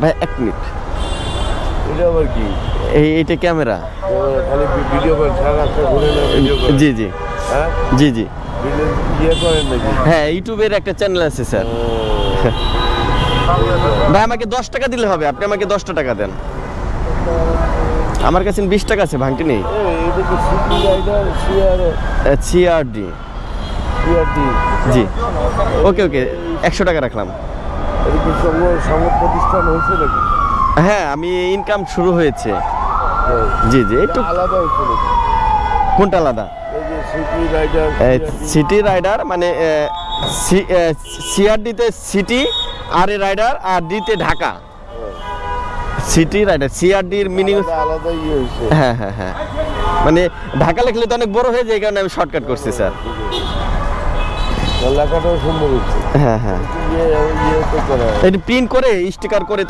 ভাই 1 মিনিট। এটা আবার কি? এইটা ক্যামেরা। খালি ভিডিও করেন, সারা রাস্তা ঘুরে না ভিডিও করেন? জি জি হ্যাঁ, জি জি ভিডিও ইয়ে করেন নাকি? হ্যাঁ, ইউটিউবের একটা চ্যানেল আছে স্যার। ভাই আমাকে 10 টাকা দিলে হবে, আপনি আমাকে 10টা টাকা দেন। আমার কাছে 20 টাকা আছে, ভাঙটি নেই। এটা কি সিটি রাইডার সিআরডি। সিআরটি? জি ওকে ওকে, 100 টাকা রাখলাম। এটা কি সংঘ প্রতিষ্ঠান হয়েছে নাকি? হ্যাঁ, আমি ইনকাম শুরু হয়েছে। জি জি, একটু আলাদা হয়েছে নাকি? কোনটা আলাদা? এই যে সিটি রাইডার সিটি রাইডার মানে সিআরডিতে সিটি, আর এ রাইডার, আর ডিতে ঢাকা। সিটি রাইডার, সিআরডির মিনিং। আলাদা ইয়ে হয়েছে। হ্যাঁ হ্যাঁ হ্যাঁ, মানে ঢাকা লিখলে তো অনেক বড় হয়ে যায়, এই কারণে আমি শর্টকাট করছি স্যার। লেখাটাও সুন্দর হচ্ছে। হ্যাঁ হ্যাঁ, ইয়ে তো করা এটা প্রিন্ট করে স্টিকার করে